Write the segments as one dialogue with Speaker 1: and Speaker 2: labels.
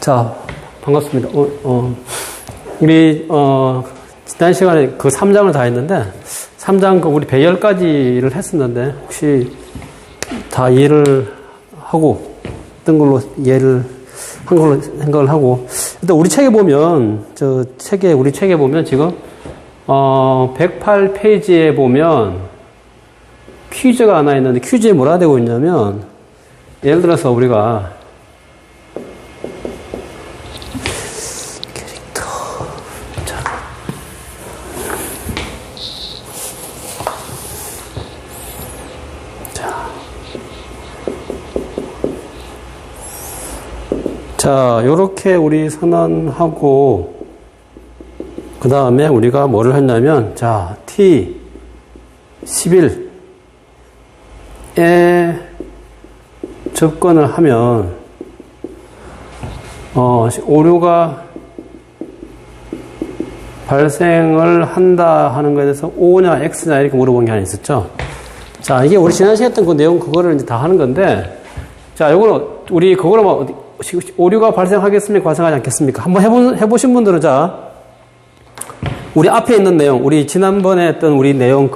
Speaker 1: 자, 반갑습니다. 우리, 지난 시간에 그 3장을 다 했는데, 3장 우리 배열까지를 했었는데, 혹시 다 이해를 하고, 어떤 걸로 이해를 한 걸로 생각을 하고, 일단 우리 책에 보면, 우리 책에 보면 지금, 108페이지에 보면 퀴즈가 하나 있는데, 퀴즈에 뭐라 되고 있냐면, 예를 들어서 우리가, 자, 요렇게 우리 선언하고, 그 다음에 우리가 뭐를 했냐면, 자, T11에 접근을 하면, 오류가 발생을 한다 하는 것에 대해서 O냐 X냐 이렇게 물어본 게 하나 있었죠. 자, 이게 우리 지난 시간에 했던 그 내용 그거를 이제 다 하는 건데, 자, 요거는 우리 그거를 뭐, 오류가 발생하겠습니까? 발생하지 않겠습니까? 한번 해보신 분들은 자, 우리 앞에 있는 내용, 우리 지난번에 했던 우리 내용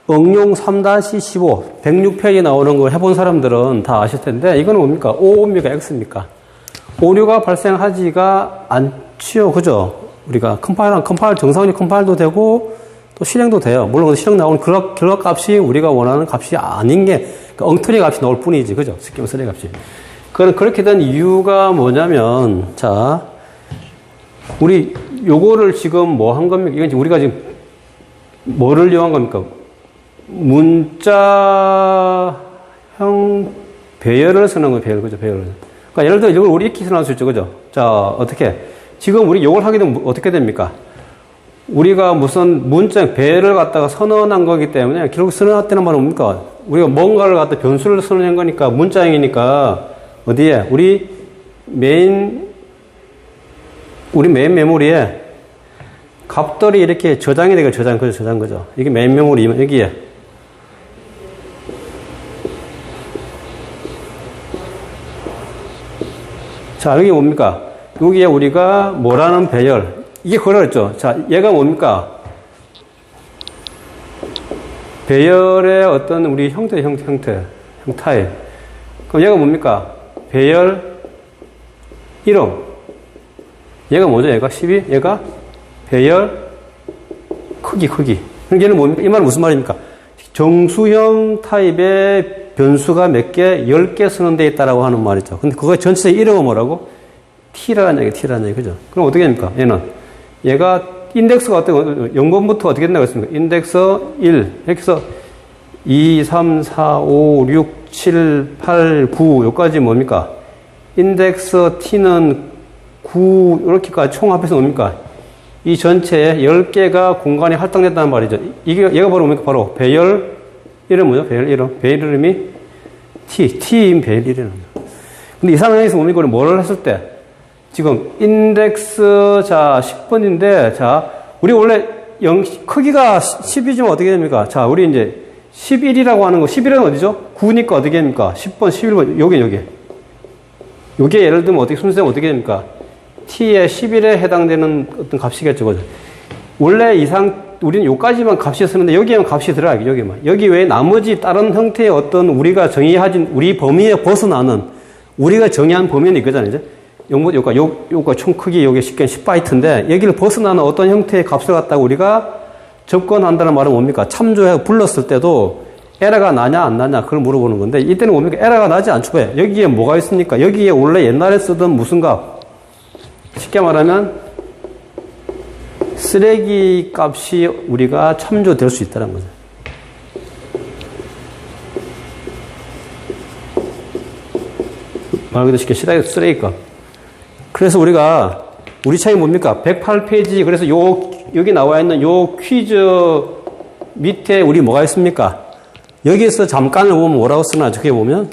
Speaker 1: 응용 3-15, 106페이지에 나오는 거 해본 사람들은 다 아실 텐데, 이거는 뭡니까? O입니까? X입니까? 오류가 발생하지가 않지요. 그죠? 우리가 컴파일 정상적인 컴파일도 되고, 또 실행도 돼요. 물론 실행 나오는 결과 값이 우리가 원하는 값이 아닌 게, 엉터리 값이 나올 뿐이지. 그죠? 스키머 쓰레 값이. 그렇게 된 이유가 뭐냐면, 자, 우리 요거를 지금 뭐 한 겁니까? 이건 우리가 지금 뭐를 이용한 겁니까? 문자형 배열을 쓰는 거예요, 배열. 그죠? 배열. 그러니까 예를 들어 이걸 우리 이렇게 나올 수 있죠. 그죠? 자, 어떻게? 지금 우리 요걸 하게 되면 어떻게 됩니까? 우리가 무슨 문자 배열을 갖다가 선언한 거기 때문에 결국 선언했다는 말은 뭡니까? 우리가 뭔가를 갖다 변수를 선언한 거니까 문자형이니까 어디에? 우리 메인 메모리에 값들이 이렇게 저장이 되고 저장 거죠. 이게 메인 메모리면 여기에. 자, 여기 뭡니까? 여기에 우리가 뭐라는 배열. 이게 그랬죠. 자, 얘가 뭡니까? 배열의 어떤 우리 형태. 그럼 얘가 뭡니까? 배열 이름. 얘가 뭐죠? 얘가 12? 얘가 배열 크기. 그럼 얘는 뭡니까? 이 말은 무슨 말입니까? 정수형 타입의 변수가 몇 개? 10개 선언되어 있다라고 하는 말이죠. 근데 그거 전체 이름은 뭐라고? T라는 얘기, 그죠? 그럼 어떻게 됩니까? 얘가 인덱스가 어떻게, 0번부터 어떻게 된다고 했습니까? 인덱스 1. 이렇게 해서 2, 3, 4, 5, 6, 7, 8, 9, 여기까지 뭡니까? 인덱스 T는 9, 이렇게까지 총 합해서 뭡니까? 이 전체에 10개가 공간이 할당됐다는 말이죠. 얘가 바로 뭡니까? 바로 배열 이름 뭐죠? 배열 이름이 T인 배열 이름. 근데 이 상황에서 뭡니까? 뭐를 했을 때? 지금 인덱스, 자, 10번인데, 자, 우리 원래 크기가 10이지만 어떻게 됩니까? 자, 우리 이제 11이라고 하는 거, 11은 어디죠? 9니까 어떻게 됩니까? 10번, 11번, 요게. 요게 예를 들면 어떻게, 순서가 어떻게 됩니까? T의 11에 해당되는 어떤 값이겠죠, 그죠? 원래 우리는 요까지만 값이 쓰는데, 여기에만 값이 들어가요, 여기만. 여기 외에 나머지 다른 형태의 어떤 우리가 정의하진, 우리 범위에 벗어나는, 우리가 정의한 범위는 이거잖아요, 이제? 요거 총 크기, 요게 10바이트인데, 여기를 벗어나는 어떤 형태의 값을 갖다가 우리가 접근한다는 말은 뭡니까? 참조해 불렀을 때도 에러가 나냐 안 나냐 그걸 물어보는 건데, 이때는 뭡니까? 에러가 나지 않죠. 왜? 여기에 뭐가 있습니까? 여기에 원래 옛날에 쓰던 무슨 값? 쉽게 말하면 쓰레기 값이 우리가 참조될 수 있다는 거죠. 말 그대로 쉽게 쓰레기 값. 그래서 우리 책이 뭡니까? 108페이지, 그래서 여기 나와 있는 요 퀴즈 밑에 우리 뭐가 있습니까? 여기에서 잠깐을 보면 뭐라고 쓰나, 저게 보면,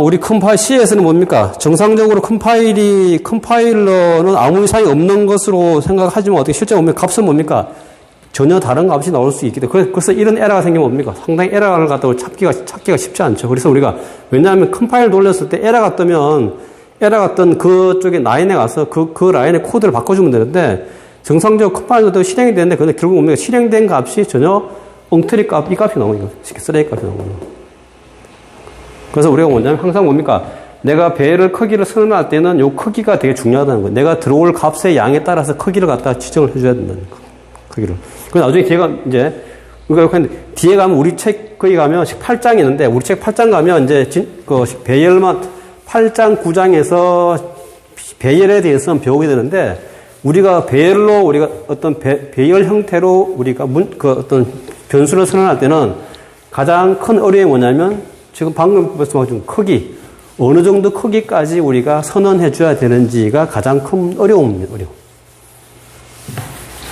Speaker 1: 우리 C에서는 뭡니까? 정상적으로 컴파일러는 아무 이상이 없는 것으로 생각하지만 어떻게 실제 보면 값은 뭡니까? 전혀 다른 값이 나올 수 있기 때문에 그래서 이런 에러가 생기면 뭡니까? 상당히 에러를 갖다 찾기가 쉽지 않죠. 그래서 우리가 왜냐하면 컴파일 돌렸을 때 에러가 뜬 그쪽에 라인에 가서 그 라인의 코드를 바꿔주면 되는데 정상적으로 컴파일도 실행이 되는데 근데 결국 뭡니까? 실행된 값이 전혀 엉터리 값, 이 값이 나오는 거예요. 쓰레기 값이 나오는 거예요. 그래서 우리가 뭐냐면 항상 뭡니까? 내가 배열 크기를 설명할 때는 요 크기가 되게 중요하다는 거예요. 내가 들어올 값의 양에 따라서 크기를 갖다 지정을 해줘야 된다는 거. 크기를. 그 나중에 뒤에가 이제 우리가 뒤에 가면 우리 책 거기 가면 8장이 있는데 우리 책 8장 가면 이제 그 배열만 8장 9장에서 배열에 대해서는 배우게 되는데 우리가 배열로 우리가 어떤 배열 형태로 우리가 그 어떤 변수를 선언할 때는 가장 큰 어려움이 뭐냐면 지금 방금 말씀하신 크기 어느 정도 크기까지 우리가 선언해 줘야 되는지가 가장 큰 어려움입니다. 어려움.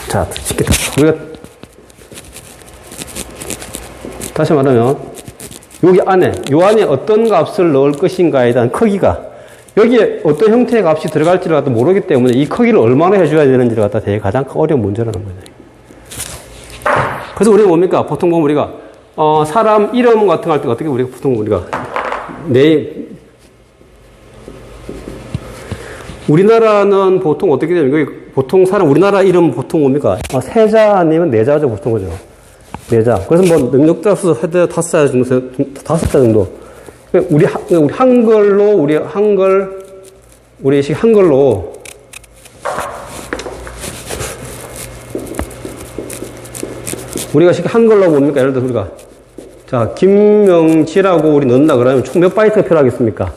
Speaker 1: 자, 쉽게 우리가 다시 말하면 여기 안에 요 안에 어떤 값을 넣을 것인가에 대한 크기가 여기에 어떤 형태의 값이 들어갈지를 갖다 모르기 때문에 이 크기를 얼마나 해줘야 되는지를 갖다 되게 가장 어려운 문제라는 거예요. 그래서 우리가 뭡니까? 보통 보면 우리가 사람 이름 같은 거 할 때 어떻게 우리가 보통 우리가 우리나라는 보통 어떻게 되면 여기 보통 사람 우리나라 이름 보통 뭡니까? 세자 아니면 네자죠 보통 그죠? 네자. 그래서 뭐 능력자수 해도 5자 정도. 우리 한글로 우리 한글로 우리가 한글로 뭡니까? 예를 들어서 우리가 자 김명지라고 우리 넣는다 그러면 총 몇 바이트가 필요하겠습니까?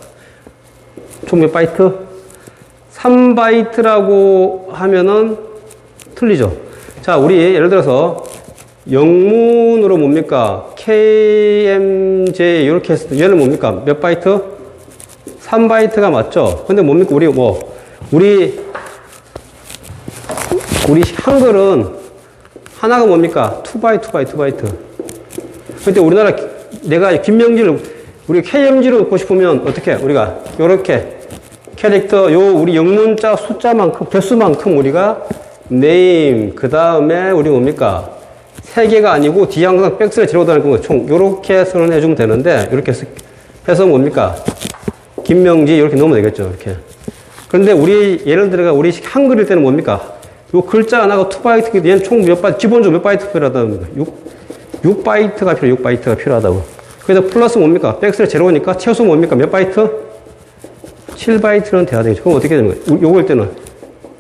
Speaker 1: 총 몇 바이트? 3바이트라고 하면은 틀리죠. 자, 우리 예를 들어서 영문으로 뭡니까? KMJ 이렇게 했을 때 얘는 뭡니까? 몇 바이트? 3바이트가 맞죠? 근데 뭡니까? 우리 한글은 하나가 뭡니까? 2바이트. 근데 우리나라 내가 김명지를 우리 KMG로 넣고 싶으면 어떻게? 우리가 요렇게 캐릭터, 우리 영문자 숫자만큼, 개수만큼 우리가 name, 그 다음에 우리 뭡니까? 3개가 아니고 뒤에 항상 백슬래시 들어가 다닐 거고 총, 요렇게 선언해주면 되는데, 이렇게 해서 뭡니까? 김명지, 이렇게 넣으면 되겠죠, 이렇게. 그런데 예를 들어, 우리 한글일 때는 뭡니까? 요 글자 하나가 2바이트, 얘는 총 몇 바이트, 기본적으로 몇 바이트 필요하다는 거예요? 6바이트가 필요하다고. 그래서 플러스 뭡니까? 백슬래시 제로니까 최소 뭡니까? 몇 바이트? 7바이트는 돼야 되겠죠. 그럼 어떻게 되는 거예요? 요거일 때는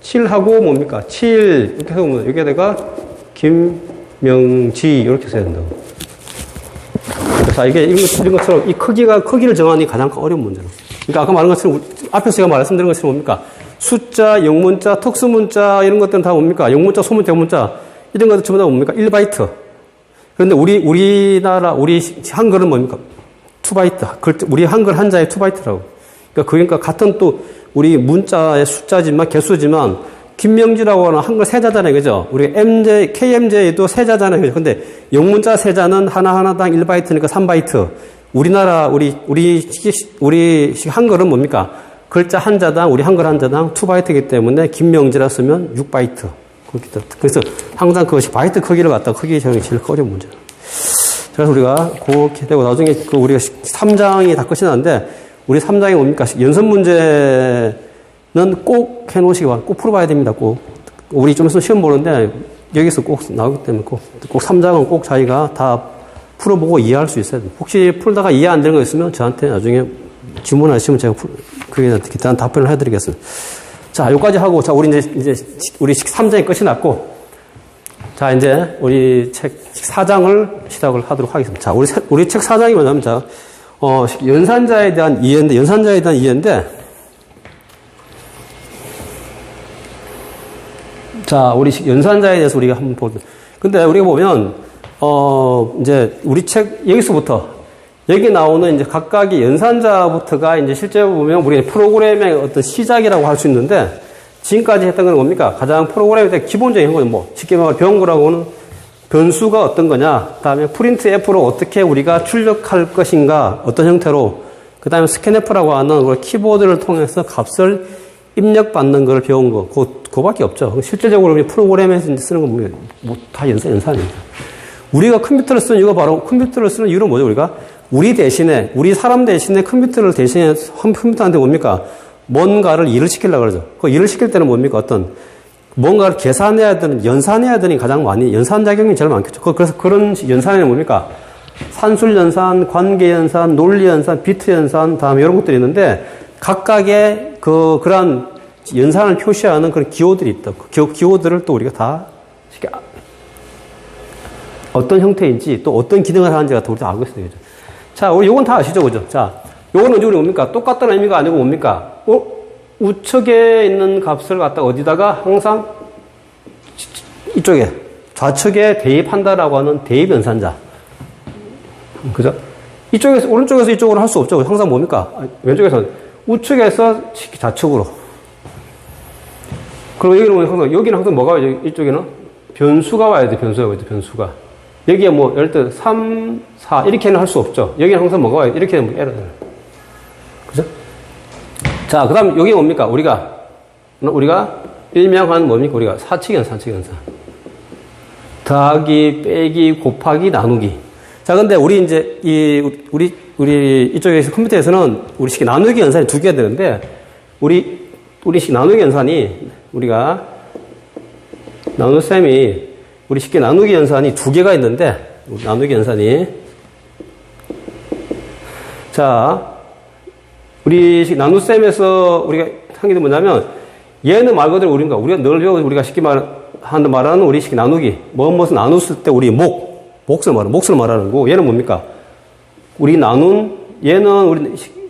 Speaker 1: 7하고 뭡니까? 7 이렇게 해서 여기에다가 김명지 이렇게 써야 된다고. 자, 이게 이런 것처럼 이 크기를 정하는 게 가장 어려운 문제로. 그러니까 아까 말한 것처럼 앞에서 제가 말씀드린 것처럼 뭡니까? 숫자, 영문자, 특수문자 이런 것들은 다 뭡니까? 영문자, 소문자, 영문자 이런 것들 전부 다 뭡니까? 1바이트. 그런데 우리나라 우리 한글은 뭡니까? 2바이트. 우리 한글 한자에 2바이트라고. 그러니까 같은 또 우리 문자의 숫자지만 개수지만 김명지라고 하는 한글 세자잖아요. 그죠? 우리 KMJ도 세자잖아요. 그죠? 근데 영문자 세자는 하나하나당 1바이트니까 3바이트. 우리나라 우리 한글은 뭡니까? 글자 한자당 우리 한글 한자당 2바이트이기 때문에 김명지라 쓰면 6바이트. 그래서 항상 그것이 바이트 크기를 갖다 크기 제일 어려운 문제예요. 그래서 우리가 그렇게 되고 나중에 우리가 3장이 다 끝이 나는데 우리 3장이 뭡니까? 연습 문제는 꼭 해놓으시기 바랍니다. 꼭 풀어봐야 됩니다. 꼭. 우리 좀 있으면 시험 보는데 여기서 꼭 나오기 때문에 꼭 3장은 꼭 자기가 다 풀어보고 이해할 수 있어야 돼요. 혹시 풀다가 이해 안 되는 거 있으면 저한테 나중에 질문하시면 제가 그게 기타한 답변을 해드리겠습니다. 자, 여기까지 하고, 자, 우리 우리 3장이 끝이 났고, 자, 이제 우리 책 4장을 시작을 하도록 하겠습니다. 자, 우리 책 4장이 뭐냐면, 자, 연산자에 대한 이해인데, 자, 우리 연산자에 대해서 우리가 한번 보죠. 근데 우리가 보면, 이제 우리 책, 여기서부터, 여기 나오는 이제 각각의 연산자부터가 이제 실제 보면 우리 프로그램의 어떤 시작이라고 할 수 있는데, 지금까지 했던 건 뭡니까? 가장 프로그램의 기본적인 건 쉽게 말하면 배운 거라고는 변수가 어떤 거냐, 그 다음에 프린트F로 어떻게 우리가 출력할 것인가, 어떤 형태로, 그 다음에 스캔F라고 하는 키보드를 통해서 값을 입력받는 걸 배운 거, 그거밖에 없죠. 실제적으로 프로그램에서 쓰는 건 뭐 다 연산입니다. 우리가 컴퓨터를 쓰는 이유가 바로 컴퓨터를 쓰는 이유는 뭐죠? 우리 사람 대신에 컴퓨터를 대신에 컴퓨터한테 뭡니까? 뭔가를 일을 시키려고 그러죠. 그 일을 시킬 때는 뭡니까? 뭔가를 계산해야 되는, 연산해야 되는 가장 많이, 연산작용이 제일 많겠죠. 그래서 그런 연산에는 뭡니까? 산술연산, 관계연산, 논리연산, 비트연산, 다음에 이런 것들이 있는데, 각각의 그러한 연산을 표시하는 그런 기호들이 있다. 그 기호들을 또 우리가 다 어떤 형태인지 또 어떤 기능을 하는지가 또 우리가 알고 있어야 되죠. 자, 우리 요건 다 아시죠? 그죠? 자, 요거는 우리 뭡니까? 똑같다는 의미가 아니고 뭡니까? 우측에 있는 값을 갖다가 어디다가 항상 이쪽에 좌측에 대입한다라고 하는 대입 연산자. 그죠? 이쪽에서, 오른쪽에서 이쪽으로 할 수 없죠. 항상 뭡니까? 왼쪽에서, 우측에서 좌측으로. 그리고 여기는 항상 뭐가 와야죠? 이쪽에는 변수가 와야 돼, 변수가 와야 돼, 변수가. 여기에 뭐, 예를 들어, 3, 4, 이렇게는 할 수 없죠. 여기는 항상 뭐가 와야 돼? 이렇게 하면 에러잖아요. 그죠? 자, 그 다음, 여기 뭡니까? 우리가 일명한 뭡니까? 우리가 사칙연산. 더하기, 빼기, 곱하기, 나누기. 자, 근데 우리 이제, 우리 이쪽에서 컴퓨터에서는 우리 식 나누기 연산이 두 개가 되는데, 우리 식 나누기 연산이, 우리가, 나누쌤이, 우리 쉽게 나누기 연산이 두 개가 있는데, 나누기 연산이. 자, 우리 식 나누쌤에서 우리가 한 게 뭐냐면, 얘는 말 그대로 우리가 늘 배우고 우리가 쉽게 말하는 우리 식 나누기. 무엇을 나눴을 때 우리 몫을 말하는 거고, 얘는 뭡니까? 얘는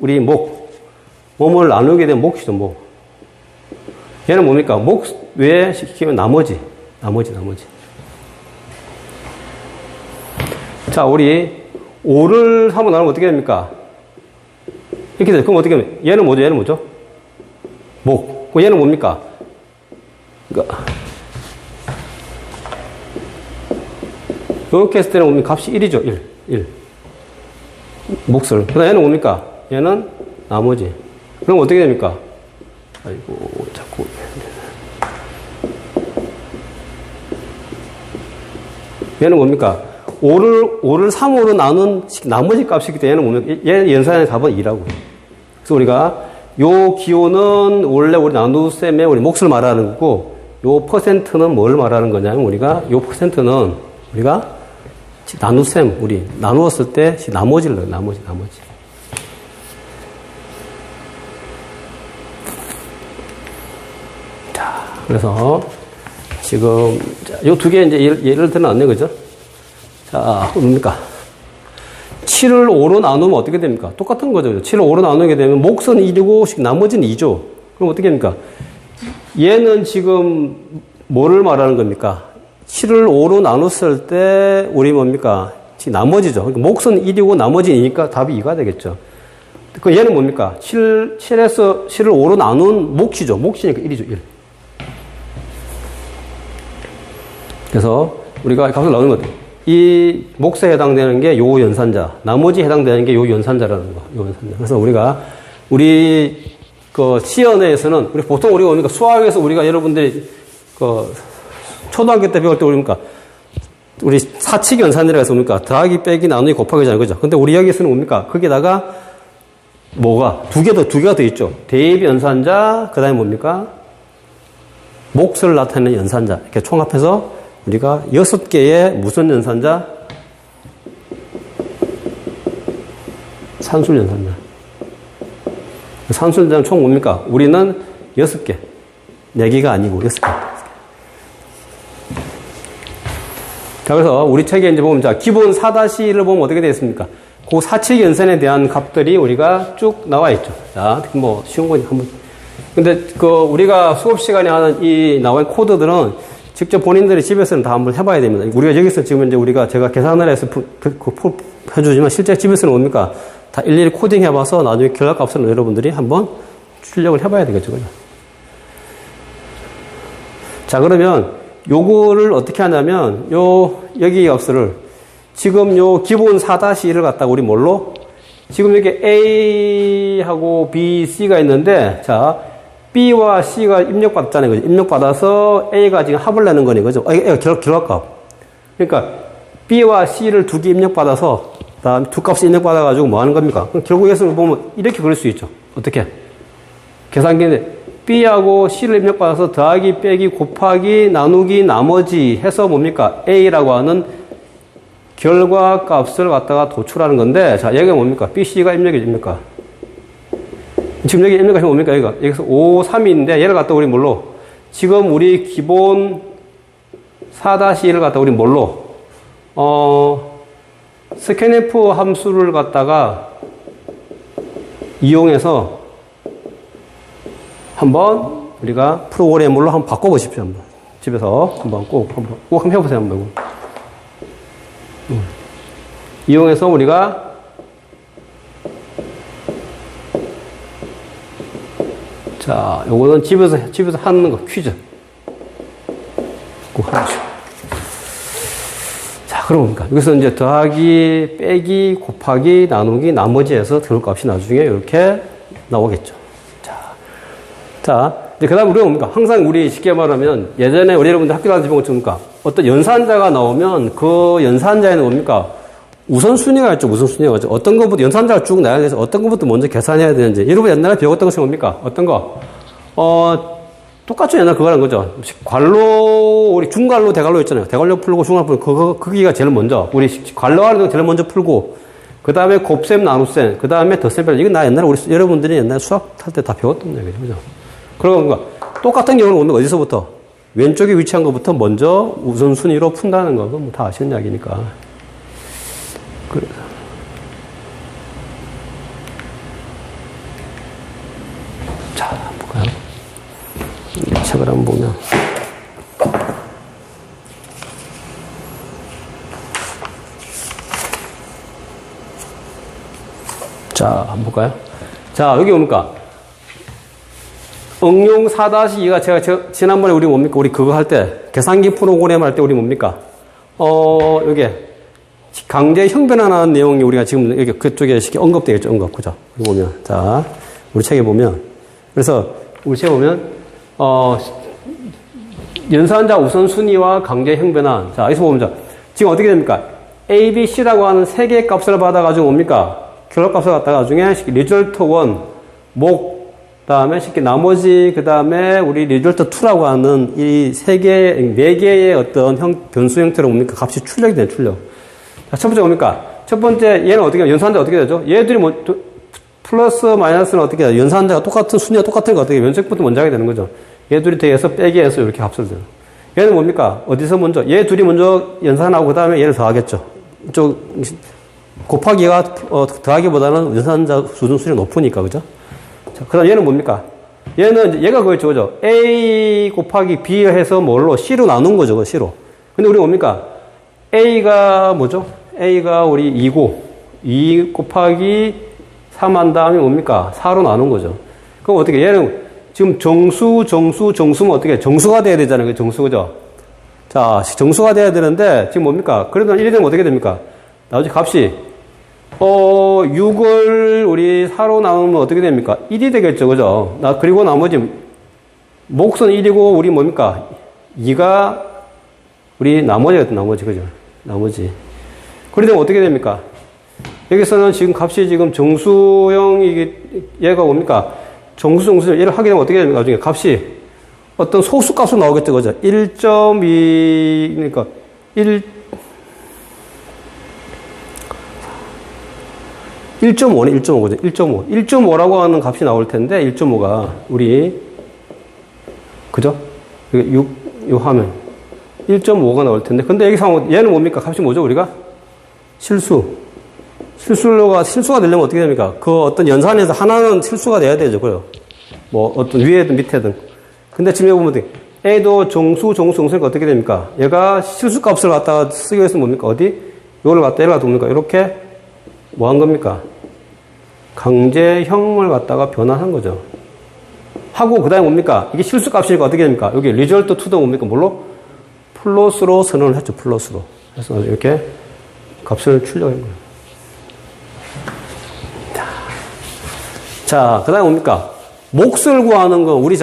Speaker 1: 우리 몸을 나누게 된 몫이죠, 목. 얘는 뭡니까? 목 외에 시키면 나머지. 자, 우리 5를 한번 나누면 어떻게 됩니까? 이렇게 돼요. 그럼 어떻게 하면? 얘는 뭐죠? 목. 얘는 뭡니까? 그러니까 이렇게 했을 때는 뭡니까? 값이 1이죠. 1. 몫을. 그 다음 얘는 뭡니까? 얘는 나머지. 그럼 어떻게 됩니까? 아이고, 자꾸. 얘는 뭡니까? 5를 3으로 나눈 나머지 값이기 때문에 얘는 뭡니까? 얘 연산의 답은 2라고. 그래서 우리가 요 기호는 원래 우리 나누셈의 우리 몫을 말하는 거고, 요 퍼센트는 뭘 말하는 거냐면 요 퍼센트는 우리가 나누셈, 우리 나누었을 때 나머지를 넣어요. 나머지. 자, 그래서 지금 요 두 개 이제 예를 들어놨네, 그죠? 자, 뭡니까? 7을 5로 나누면 어떻게 됩니까? 똑같은 거죠. 7을 5로 나누게 되면 몫은 1이고 나머지는 2죠. 그럼 어떻게 됩니까? 얘는 지금 뭐를 말하는 겁니까? 7을 5로 나눴을 때 우리 뭡니까? 나머지죠. 그러니까 몫은 1이고 나머지는 2니까 답이 2가 되겠죠. 그 얘는 뭡니까? 7에서 7을 5로 나눈 몫이죠. 몫이니까 1이죠. 1. 그래서 우리가 값을 나누는 것 같아요. 이 몫에 해당되는 게 요 연산자, 나머지 해당되는 게 요 연산자라는 거. 요 연산자. 그래서 우리 시연회에서는 보통 우리가 뭡니까? 수학에서 우리가 여러분들이 초등학교 때 배울 때 우리 사칙 연산이라고 해서 뭡니까? 더하기, 빼기, 나누기, 곱하기잖아요. 그죠? 근데 우리 여기서는 뭡니까? 거기다가 두 개가 더 있죠. 대입 연산자, 그 다음에 뭡니까? 몫을 나타내는 연산자. 이렇게 총합해서 우리가 6개의 무슨 연산자? 산술 연산자. 산술 연산자는 총 뭡니까? 우리는 6개. 4개가 아니고 6개. 자, 그래서 우리 책에 이제 보면, 기본 4-1을 보면 어떻게 되어 있습니까? 그 사칙 연산에 대한 값들이 우리가 쭉 나와 있죠. 자, 쉬운 거니 한번. 근데 우리가 수업 시간에 하는 나와 있는 코드들은 직접 본인들이 집에서는 다 한번 해봐야 됩니다. 우리가 여기서 지금 이제 제가 계산을 해서 해주지만 실제 집에서는 뭡니까? 다 일일이 코딩 해봐서 나중에 결과값을 여러분들이 한번 출력을 해봐야 되겠죠. 그죠? 자, 그러면 요거를 어떻게 하냐면, 여기 값을 지금 기본 4-1을 갖다가 우리 뭘로? 지금 이렇게 A하고 B, C가 있는데, 자, B와 C가 입력받았다는 거죠. 입력받아서 A가 지금 합을 내는 거네, 그죠? A가 결합값. 그러니까 B와 C를 두 개 입력받아서, 다음 두 값을 입력받아가지고 뭐 하는 겁니까? 그럼 결국 예수를 보면 이렇게 그릴 수 있죠. 어떻게? 계산기인데, B하고 C를 입력받아서 더하기, 빼기, 곱하기, 나누기, 나머지 해서 뭡니까? A라고 하는 결과 값을 갖다가 도출하는 건데, 자, 여기가 뭡니까? B, C가 입력이 됩니까? 지금 여기 입력하시면 뭡니까? 여기서 5, 3인데, 얘를 갖다 우리 뭘로? 지금 우리 기본 4-1을 갖다 우리 뭘로? scanf 함수를 갖다가 이용해서 한번 우리가 프로그래머로 한번 바꿔보십시오. 한번. 집에서 한번 꼭 한번 해보세요. 한번. 이용해서 우리가 자, 요거는 집에서 하는 거 퀴즈. 꼭 하시죠. 자, 그럼 뭡니까? 여기서 이제 더하기, 빼기, 곱하기, 나누기, 나머지에서 결과값이 나중에 이렇게 나오겠죠. 자, 이제 그 다음 우리가 뭡니까? 항상 우리 쉽게 말하면 예전에 우리 여러분들 학교 다니면서 본 것처럼 어떤 연산자가 나오면 그 연산자에는 뭡니까? 우선순위가 있죠, 우선순위가 있죠. 어떤 것부터 연산자가 쭉 나야 돼서 어떤 것부터 먼저 계산해야 되는지. 여러분 옛날에 배웠던 것이 뭡니까? 어떤 거? 똑같죠, 옛날 그거라는 거죠. 관로, 우리 중관로, 대관로 있잖아요. 대관로 풀고 중관로 풀고, 그기가 제일 먼저. 우리 관로 하는 거 제일 먼저 풀고, 그 다음에 곱셈, 나눗셈, 그 다음에 덧셈, 빼셈. 이건 나 옛날에 우리 여러분들이 옛날에 수학 할 때 다 배웠던 얘기죠. 그죠? 그러고 똑같은 경우는 오면 어디서부터? 왼쪽에 위치한 것부터 먼저 우선순위로 푼다는 거. 뭐 다 아시는 이야기니까. 그래. 자, 볼까요? 책을 한번 보면. 자, 한번 볼까요? 자, 여기 뭡니까? 응용 4-2가 제가 지난번에 우리 뭡니까? 우리 그거 할 때, 계산기 프로그램 할 때 우리 뭡니까? 요게, 강제 형변화하는 내용이 우리가 지금 여기 그쪽에 쉽게 언급되겠죠, 언급. 그죠? 여기 보면. 자, 우리 책에 보면. 그래서, 우리 책에 보면, 연산자 우선순위와 강제 형변화. 자, 여기서 보면, 지금 어떻게 됩니까? A, B, C라고 하는 세 개의 값을 받아가지고 뭡니까? 결합값을 갖다가 나중에 리졸트 1, 목, 다음에 쉽게 나머지, 그 다음에 우리 리졸트 2라고 하는 이 네 개의 어떤 변수 형태로 뭡니까? 값이 출력이 돼요, 출력. 자, 첫 번째 뭡니까? 첫 번째, 얘는 어떻게, 연산자 어떻게 되죠? 얘들이 플러스, 마이너스는 어떻게 돼요? 연산자가 똑같은, 순위가 똑같은 거 어떻게, 면적부터 먼저 하게 되는 거죠. 얘 둘이 더해서 빼기 해서 이렇게 합쳐져요. 얘는 뭡니까? 어디서 먼저? 얘 둘이 먼저 연산하고 그 다음에 얘를 더하겠죠. 이쪽, 곱하기가, 더하기보다는 연산자 수준수율이 높으니까, 그죠? 자, 그 다음 얘는 뭡니까? 얘는, 이제 얘가 그거죠, 그죠? A 곱하기 B 해서 뭘로? C로 나눈 거죠, C로. 근데 우리 뭡니까? A가 뭐죠? A가 우리 2고, 2 곱하기 3 한 다음에 뭡니까? 4로 나눈 거죠. 그럼 어떻게, 얘는 지금 정수면 어떻게, 정수가 돼야 되잖아요. 정수, 그죠? 자, 정수가 돼야 되는데, 지금 뭡니까? 그러면 이래 되면 어떻게 됩니까? 나머지 값이, 6을 우리 4로 나누면 어떻게 됩니까? 1이 되겠죠, 그죠? 그리고 나머지, 몫은 1이고, 우리 뭡니까? 2가, 우리 나머지, 그죠? 나머지. 그러면 어떻게 됩니까? 여기서는 지금 값이 지금 정수형, 얘가 뭡니까? 정수, 얘를 하게 되면 어떻게 됩니까? 나중에 값이 어떤 소수 값으로 나오겠죠, 그죠? 1.2, 그러니까 1.5네, 1.5, 그죠? 1.5. 1.5라고 하는 값이 나올 텐데, 1.5가, 우리, 그죠? 6, 요 하면. 1.5가 나올 텐데. 근데 여기서 얘는 뭡니까? 값이 뭐죠, 우리가? 실수가 되려면 어떻게 됩니까? 그 어떤 연산에서 하나는 실수가 돼야 되죠, 그래요. 뭐, 어떤 위에든 밑에든. 근데 지금 여기 보면 A도 정수니까 어떻게 됩니까? 얘가 실수 값을 갖다가 쓰기 위해서 뭡니까? 어디? 요거를 갖다 얘를 갖다 뭡니까? 이렇게 뭐 한 겁니까? 강제형을 갖다가 변환한 거죠. 하고, 그 다음에 뭡니까? 이게 실수 값이니까 어떻게 됩니까? 여기 리졸트 2도 뭡니까? 뭘로? 플러스로 선언을 했죠, 플러스로. 그래서 이렇게 값을 출력한 거예요. 자, 그 다음에 뭡니까? 몫을 구하는 거, 우리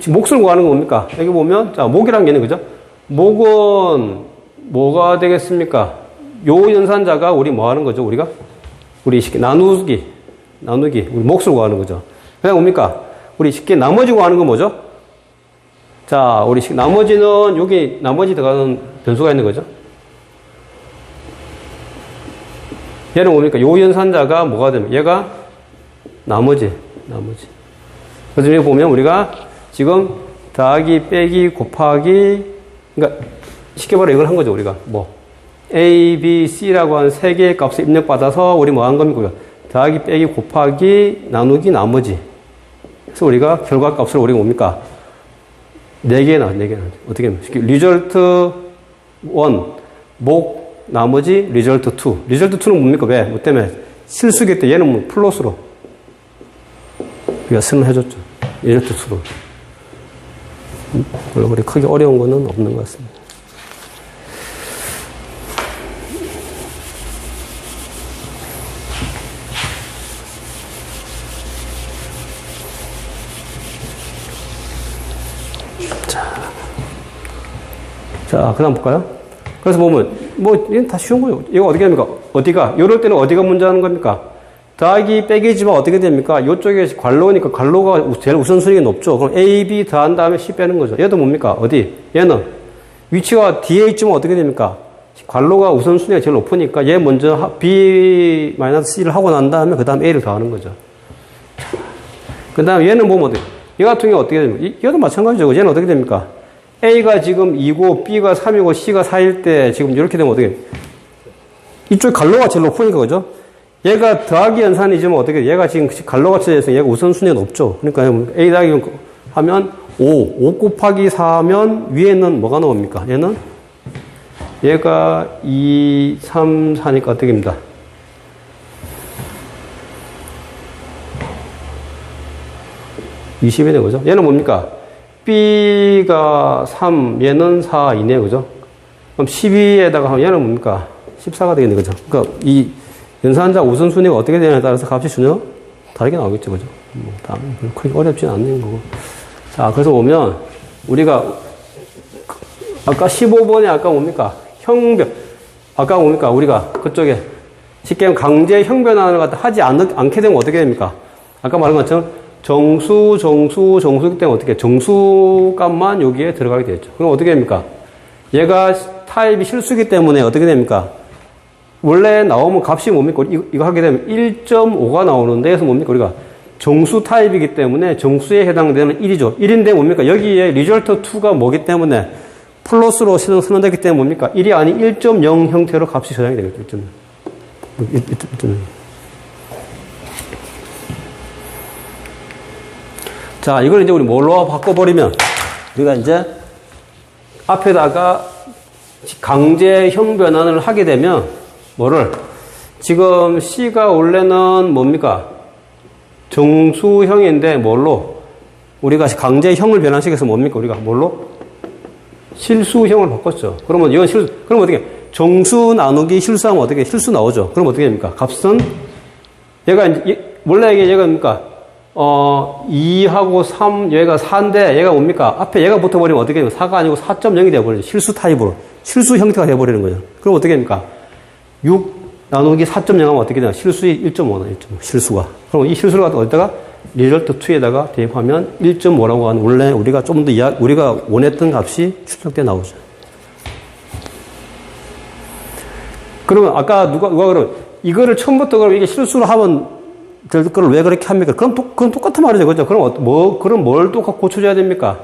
Speaker 1: 몫을 구하는 거 뭡니까? 여기 보면, 자, 몫이란 개념, 그죠? 몫은 뭐가 되겠습니까? 요 연산자가 우리 뭐 하는 거죠? 우리 쉽게 나누기. 우리 몫을 구하는 거죠. 그냥 뭡니까? 우리 쉽게 나머지 구하는 건 뭐죠? 자, 나머지는 여기 나머지 들어가는 변수가 있는 거죠. 얘는 뭡니까? 요 연산자가 뭐가 되면 얘가 나머지. 그래서 여기 보면 우리가 지금 더하기, 빼기, 곱하기, 그러니까 쉽게 말해 이걸 한 거죠, 우리가. 뭐 A, B, C라고 하는 세 개의 값을 입력받아서 우리 뭐 한 겁니까? 더하기, 빼기, 곱하기, 나누기, 나머지. 그래서 우리가 결과값을 우리가 뭡니까? 4개나. 어떻게 하면? 리절트 1, 나머지 리절트 2. 리절트 2는 뭡니까? 왜? 뭐 때문에? 실수기 때 얘는 뭐 플러스로. 우리가 설명해줬죠. 리절트 2로. 별로 그리 크게 어려운 거는 없는 것 같습니다. 자, 그 다음 볼까요? 그래서 보면, 이건 다 쉬운 거예요. 이거 어떻게 합니까? 이럴 때는 어디가 문제 하는 겁니까? 더하기, 빼기지만 어떻게 됩니까? 이쪽에 괄호니까 괄호가 제일 우선순위가 높죠. 그럼 A, B 더한 다음에 C 빼는 거죠. 얘도 뭡니까? 얘는 위치가 D에 있지만 어떻게 됩니까? 괄호가 우선순위가 제일 높으니까 얘 먼저 B-C를 하고 난 다음에 그 다음 A를 더하는 거죠. 그 다음에 얘는 보면 얘 같은 경우 어떻게 됩니까? 얘도 마찬가지죠. 얘는 어떻게 됩니까? A가 지금 2고 B가 3이고 C가 4일 때 지금 이렇게 되면 어떻게 이쪽 괄호가 제일 높으니까 그죠? 얘가 더하기 연산이지만 어떻게 얘가 지금 괄호가 쳐져서 얘가 우선순위가 높죠. 그러니까 A 더하기 하면 5 곱하기 4 하면 위에는 뭐가 나옵니까? 얘가 2, 3, 4니까 어떻게 됩니다? (20이네) 그죠? 얘는 뭡니까? B가 3, 얘는 4, 이네, 그죠? 그럼 12에다가 하면 얘는 뭡니까? 14가 되겠네, 그죠? 그러니까 이 연산자 우선순위가 어떻게 되냐에 따라서 값이 전혀 다르게 나오겠죠, 그죠? 그렇게 어렵진 않는 거고. 자, 그래서 보면 우리가 아까 15번에 아까 뭡니까? 아까 뭡니까? 우리가 그쪽에 쉽게 강제 형변환을 갖다 하지 않게 되면 어떻게 됩니까? 아까 말한 것처럼 정수기 때문에 어떻게 정수값만 여기에 들어가게 되죠. 그럼 어떻게 됩니까? 얘가 타입이 실수기 때문에 어떻게 됩니까? 원래 나오면 값이 뭡니까? 이거 하게 되면 1.5가 나오는데 그래서 뭡니까? 우리가 정수 타입이기 때문에 정수에 해당되는 1이죠. 1인데 뭡니까? 여기에 리절트 2가 뭐기 때문에 플러스로 선언되기 때문에 뭡니까? 1이 아닌 1.0 형태로 값이 저장이 되겠죠. 1.0. 자, 이걸 이제 우리 뭘로 바꿔버리면, 우리가 이제 앞에다가 강제 형변환을 하게 되면, 지금 C가 원래는 뭡니까? 정수형인데, 우리가 강제형을 변환시켜서 뭡니까? 우리가 실수형을 바꿨죠. 그러면 이건 그럼 어떻게, 정수 나누기 실수하면 어떻게, 실수 나오죠. 그럼 어떻게 됩니까? 값은, 원래 얘가 뭡니까? 2하고 3, 얘가 4인데, 얘가 뭡니까? 앞에 얘가 붙어버리면 어떻게 돼요? 4가 아니고 4.0이 되어버리죠. 실수 타입으로. 실수 형태가 되어버리는 거죠. 그럼 어떻게 됩니까? 6 나누기 4.0 하면 어떻게 되나? 실수의 1.5나, 1.5. 실수가. 그럼 이 실수를 갖다 어디다가? 리절트 2에다가 대입하면 1.5라고 하는 원래 우리가 좀 더 우리가 원했던 값이 출력돼 나오죠. 그러면 아까 누가 그러면 이거를 처음부터 그럼 이게 실수로 하면 될 거를 왜 그렇게 합니까? 그건 똑같은 말이죠. 그죠? 그럼 뭘 또 고쳐줘야 됩니까?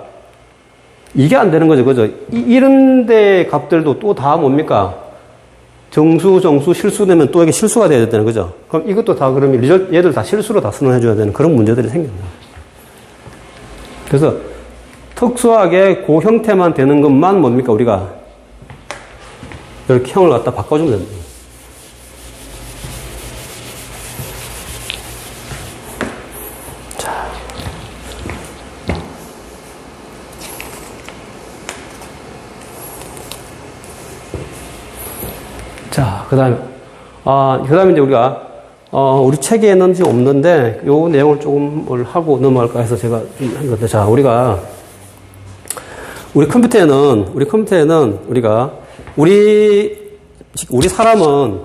Speaker 1: 이게 안 되는 거죠. 그죠? 이런 데 값들도 또 다 뭡니까? 정수, 실수되면 또 이게 실수가 돼야 되는 거죠. 그럼 이것도 다 그러면 얘들 다 실수로 다 선언해줘야 되는 그런 문제들이 생깁니다. 그래서 특수하게 그 형태만 되는 것만 뭡니까? 우리가 이렇게 형을 갖다 바꿔주면 됩니다. 자, 그 다음에 이제 우리가, 우리 책에는 지금 없는데, 요 내용을 조금 뭘 하고 넘어갈까 해서 제가 한 건데, 자, 우리 컴퓨터에는 우리 사람은,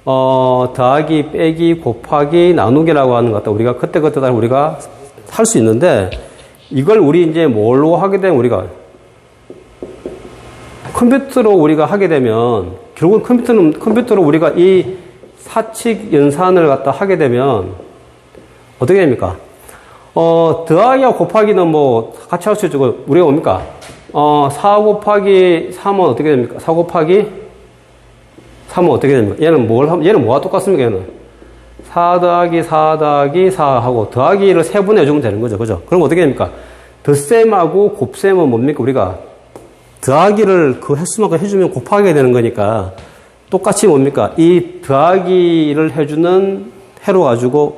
Speaker 1: 더하기, 빼기, 곱하기, 나누기라고 하는 것 같다. 우리가 그때그때 따라 우리가 할 수 있는데, 이걸 우리 이제 뭘로 하게 되면 컴퓨터로 우리가 하게 되면, 결국은 컴퓨터로 우리가 이 사칙 연산을 갖다 하게 되면, 어떻게 됩니까? 더하기와 곱하기는 뭐, 같이 할 수 있고, 우리가 뭡니까? 4 곱하기 3은 어떻게 됩니까? 4 곱하기 3은 어떻게 됩니까? 얘는 뭐가 똑같습니까? 얘는 4 더하기 4 더하기 4 하고 더하기를 세분해주면 되는 거죠. 그죠? 그럼 어떻게 됩니까? 덧셈하고 곱셈은 뭡니까? 우리가 더하기를 그 횟수만큼 해주면 곱하게 되는 거니까 똑같이 뭡니까? 이 더하기를 해주는 해로 가지고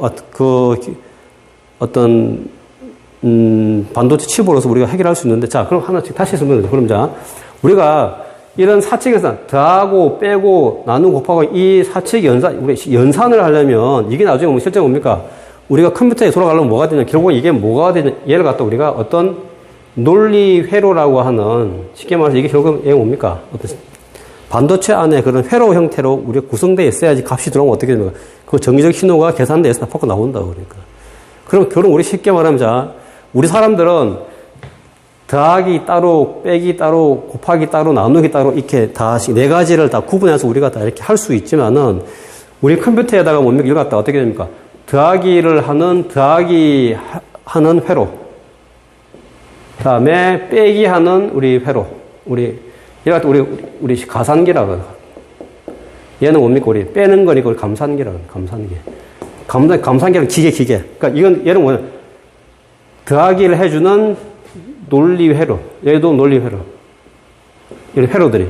Speaker 1: 반도체 칩으로서 우리가 해결할 수 있는데, 자, 그럼 하나씩 다시 설명해. 그럼 자, 우리가 이런 사칙에서 더하고 빼고 나누고 곱하고 이 사칙 우리 연산을 하려면 이게 나중에 실제 뭡니까? 우리가 컴퓨터에 돌아가려면 뭐가 되냐? 결국은 이게 뭐가 되냐? 얘를 갖다 우리가 어떤 논리 회로라고 하는, 쉽게 말해서 이게 결국은 얘가 뭡니까? 어떤 반도체 안에 그런 회로 형태로 우리가 구성되어 있어야지 값이 들어오면 어떻게 됩니까? 그 정기적 신호가 계산돼서 밖으로 나온다. 그러니까. 그럼 결국 우리 쉽게 말하면 자, 우리 사람들은 더하기 따로, 빼기 따로, 곱하기 따로, 나누기 따로 이렇게 다시 네 가지를 다 구분해서 우리가 다 이렇게 할 수 있지만은 우리 컴퓨터에다가 뭡니까? 이걸 갖다 어떻게 됩니까? 더하기 하는 회로. 그 다음에 빼기 하는 우리 회로. 우리 가산기라고. 얘는 뭡니까? 우리 빼는 거니까 우리 감산기라고. 감산기는 기계. 그러니까 얘는 뭐냐? 더하기를 해주는 논리회로. 얘도 논리회로. 이런 회로들이.